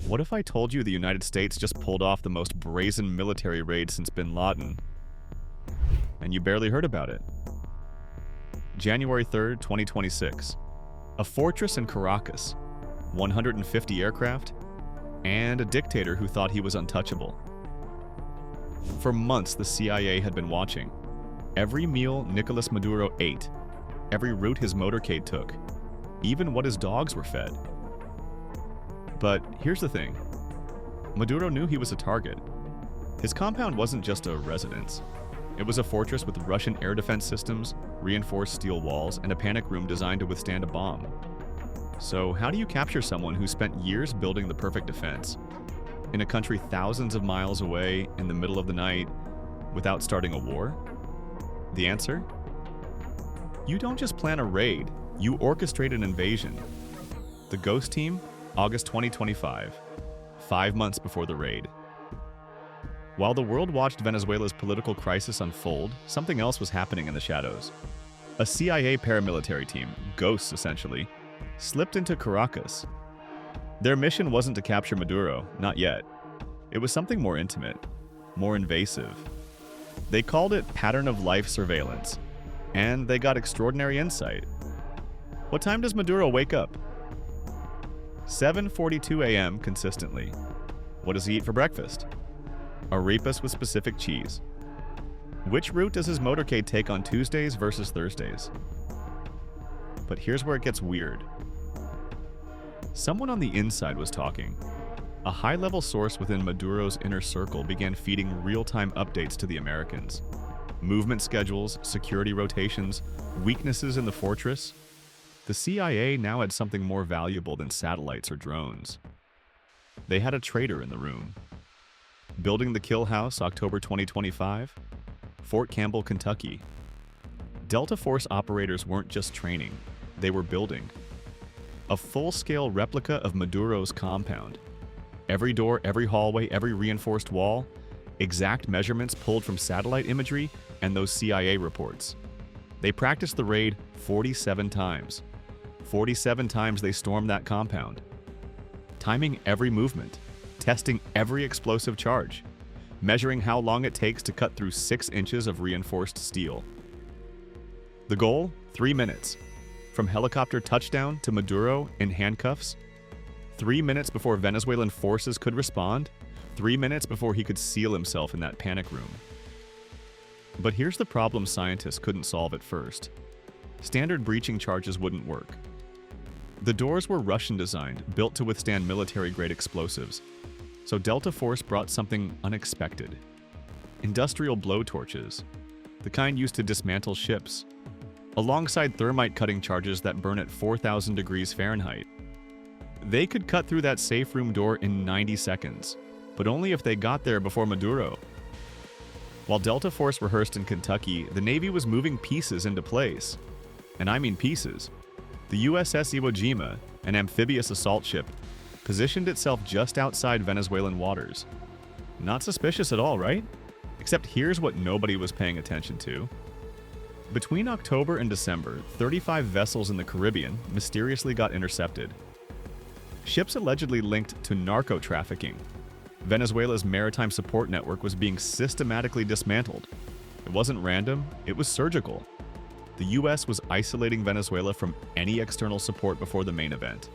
What if I told you the United States just pulled off the most brazen military raid since bin Laden, and you barely heard about it? January 3rd, 2026. A fortress in Caracas, 150 aircraft, and a dictator who thought he was untouchable. For months, the CIA had been watching. Every meal Nicolás Maduro ate, every route his motorcade took, even what his dogs were fed. But here's the thing. Maduro knew he was a target. His compound wasn't just a residence. It was a fortress with Russian air defense systems, reinforced steel walls, and a panic room designed to withstand a bomb. So how do you capture someone who spent years building the perfect defense in a country thousands of miles away in the middle of the night without starting a war? The answer? You don't just plan a raid, you orchestrate an invasion. The Ghost Team, August 2025, 5 months before the raid. While the world watched Venezuela's political crisis unfold, something else was happening in the shadows. A CIA paramilitary team, ghosts essentially, slipped into Caracas. Their mission wasn't to capture Maduro, not yet. It was something more intimate, more invasive. They called it pattern of life surveillance, and they got extraordinary insight. What time does Maduro wake up? 7:42 a.m. consistently. What does he eat for breakfast? Arepas with specific cheese. Which route does his motorcade take on Tuesdays versus Thursdays? But here's where it gets weird. Someone on the inside was talking. A high-level source within Maduro's inner circle began feeding real-time updates to the Americans. Movement schedules, security rotations, weaknesses in the fortress. The CIA now had something more valuable than satellites or drones. They had a traitor in the room. Building the Kill House, October 2025, Fort Campbell, Kentucky. Delta Force operators weren't just training, they were building. A full-scale replica of Maduro's compound. Every door, every hallway, every reinforced wall, exact measurements pulled from satellite imagery and those CIA reports. They practiced the raid 47 times. 47 times they stormed that compound. Timing every movement, testing every explosive charge, measuring how long it takes to cut through 6 inches of reinforced steel. The goal? 3 minutes. From helicopter touchdown to Maduro in handcuffs. 3 minutes before Venezuelan forces could respond. 3 minutes before he could seal himself in that panic room. But here's the problem scientists couldn't solve at first. Standard breaching charges wouldn't work. The doors were Russian-designed, built to withstand military-grade explosives. So Delta Force brought something unexpected. Industrial blowtorches, the kind used to dismantle ships, alongside thermite cutting charges that burn at 4,000 degrees Fahrenheit. They could cut through that safe room door in 90 seconds, but only if they got there before Maduro. While Delta Force rehearsed in Kentucky, the Navy was moving pieces into place. And I mean pieces. The USS Iwo Jima, an amphibious assault ship, positioned itself just outside Venezuelan waters. Not suspicious at all, right? Except here's what nobody was paying attention to. Between October and December, 35 vessels in the Caribbean mysteriously got intercepted. Ships allegedly linked to narco-trafficking. Venezuela's maritime support network was being systematically dismantled. It wasn't random, it was surgical. The US was isolating Venezuela from any external support before the main event.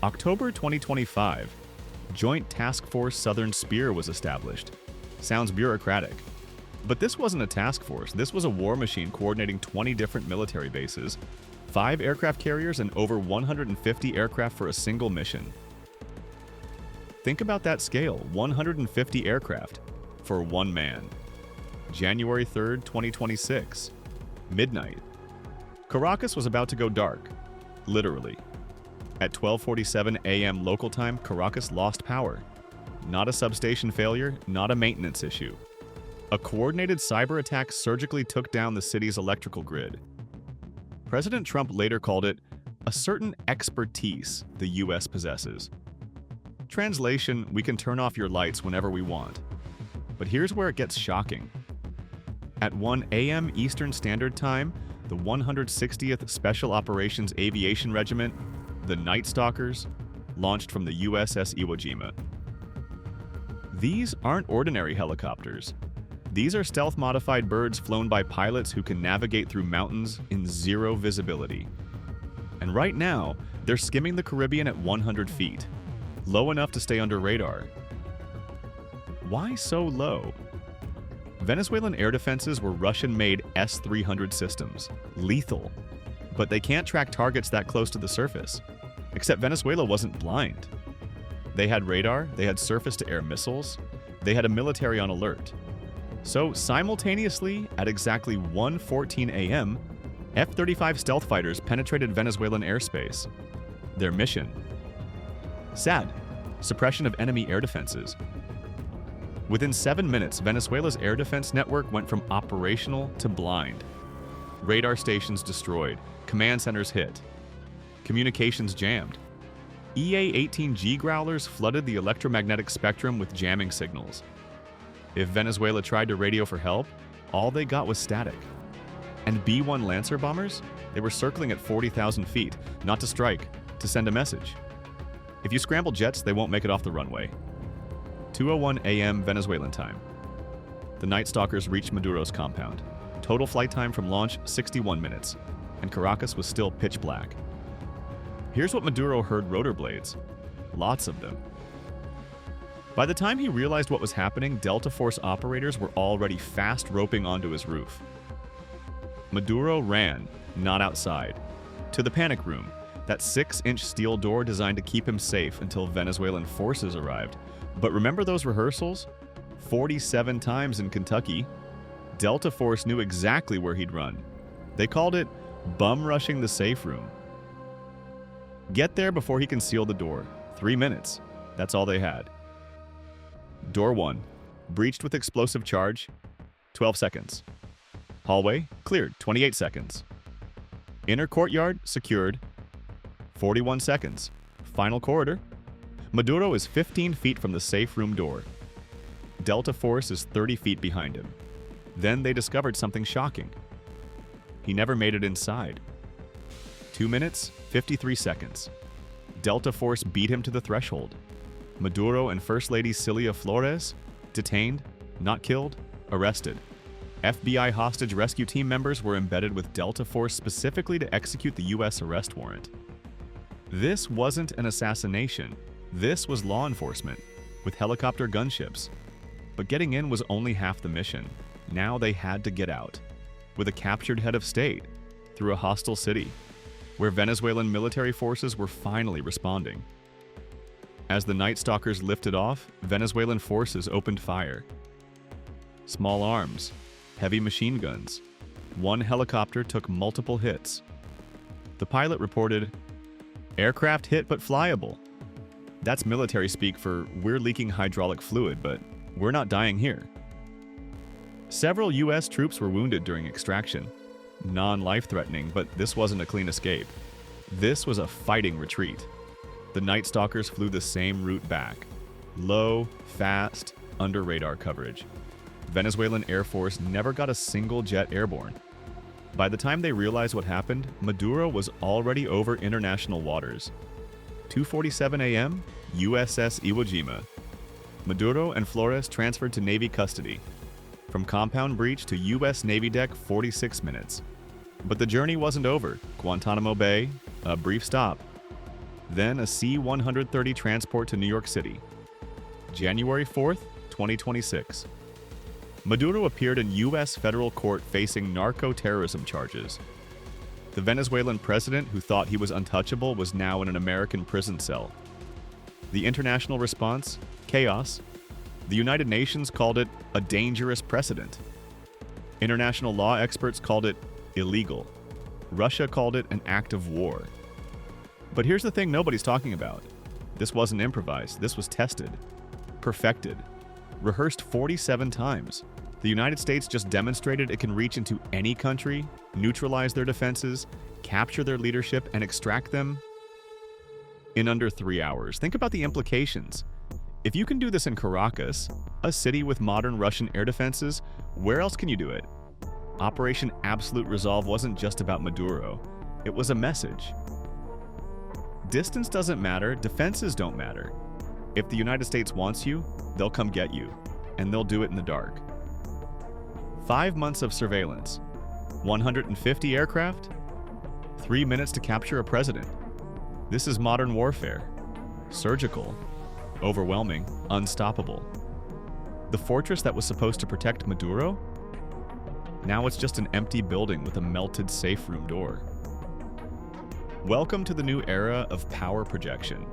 October 2025, Joint Task Force Southern Spear was established. Sounds bureaucratic. But this wasn't a task force, this was a war machine coordinating 20 different military bases, 5 aircraft carriers, and over 150 aircraft for a single mission. Think about that scale, 150 aircraft for one man. January 3rd, 2026, midnight. Caracas was about to go dark, literally. At 12:47 a.m. local time, Caracas lost power. Not a substation failure, not a maintenance issue. A coordinated cyber attack surgically took down the city's electrical grid. President Trump later called it a certain expertise the US possesses. Translation, we can turn off your lights whenever we want. But here's where it gets shocking. At 1 a.m. Eastern Standard Time, the 160th Special Operations Aviation Regiment, the Night Stalkers, launched from the USS Iwo Jima. These aren't ordinary helicopters. These are stealth-modified birds flown by pilots who can navigate through mountains in zero visibility. And right now, they're skimming the Caribbean at 100 feet, low enough to stay under radar. Why so low? Venezuelan air defenses were Russian-made S-300 systems, lethal, but they can't track targets that close to the surface. Except Venezuela wasn't blind. They had radar, they had surface-to-air missiles, they had a military on alert. So simultaneously, at exactly 1:14 a.m., F-35 stealth fighters penetrated Venezuelan airspace. Their mission? Sad. Suppression of enemy air defenses. Within 7 minutes, Venezuela's air defense network went from operational to blind. Radar stations destroyed, command centers hit, communications jammed. EA-18G growlers flooded the electromagnetic spectrum with jamming signals. If Venezuela tried to radio for help, all they got was static. And B-1 Lancer bombers? They were circling at 40,000 feet, not to strike, to send a message. If you scramble jets, they won't make it off the runway. 2:01 a.m. Venezuelan time. The Night Stalkers reached Maduro's compound. Total flight time from launch, 61 minutes, and Caracas was still pitch black. Here's what Maduro heard: rotor blades. Lots of them. By the time he realized what was happening, Delta Force operators were already fast roping onto his roof. Maduro ran, not outside, to the panic room, that 6-inch steel door designed to keep him safe until Venezuelan forces arrived. But remember those rehearsals? 47 times in Kentucky. Delta Force knew exactly where he'd run. They called it bum rushing the safe room. Get there before he can seal the door. 3 minutes. That's all they had. Door 1. Breached with explosive charge. 12 seconds. Hallway. Cleared. 28 seconds. Inner courtyard. Secured. 41 seconds. Final corridor. Maduro is 15 feet from the safe room door. Delta Force is 30 feet behind him. Then they discovered something shocking. He never made it inside. 2 minutes, 53 seconds. Delta Force beat him to the threshold. Maduro and First Lady Cilia Flores, detained, not killed, arrested. FBI hostage rescue team members were embedded with Delta Force specifically to execute the U.S. arrest warrant. This wasn't an assassination. This was law enforcement, with helicopter gunships. But getting in was only half the mission. Now they had to get out, with a captured head of state, through a hostile city, where Venezuelan military forces were finally responding. As the Night Stalkers lifted off, Venezuelan forces opened fire. Small arms, heavy machine guns. One helicopter took multiple hits. The pilot reported, "Aircraft hit but flyable." That's military speak for "we're leaking hydraulic fluid, but we're not dying here." Several U.S. troops were wounded during extraction. Non-life-threatening, but this wasn't a clean escape. This was a fighting retreat. The Night Stalkers flew the same route back. Low, fast, under radar coverage. Venezuelan Air Force never got a single jet airborne. By the time they realized what happened, Maduro was already over international waters. 2:47 a.m., USS Iwo Jima. Maduro and Flores transferred to Navy custody. From compound breach to U.S. Navy deck, 46 minutes. But the journey wasn't over. Guantanamo Bay, a brief stop. Then a C-130 transport to New York City. January 4th, 2026. Maduro appeared in U.S. federal court facing narco-terrorism charges. The Venezuelan president, who thought he was untouchable, was now in an American prison cell. The international response? Chaos. The United Nations called it a dangerous precedent. International law experts called it illegal. Russia called it an act of war. But here's the thing nobody's talking about. This wasn't improvised. This was tested, perfected, rehearsed 47 times. The United States just demonstrated it can reach into any country, neutralize their defenses, capture their leadership, and extract them in under 3 hours. Think about the implications. If you can do this in Caracas, a city with modern Russian air defenses, where else can you do it? Operation Absolute Resolve wasn't just about Maduro. It was a message. Distance doesn't matter, defenses don't matter. If the United States wants you, they'll come get you, and they'll do it in the dark. 5 months of surveillance, 150 aircraft, 3 minutes to capture a president. This is modern warfare. Surgical, overwhelming, unstoppable. The fortress that was supposed to protect Maduro? Now it's just an empty building with a melted safe room door. Welcome to the new era of power projection.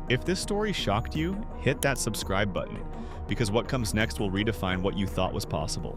If this story shocked you, hit that subscribe button, because what comes next will redefine what you thought was possible.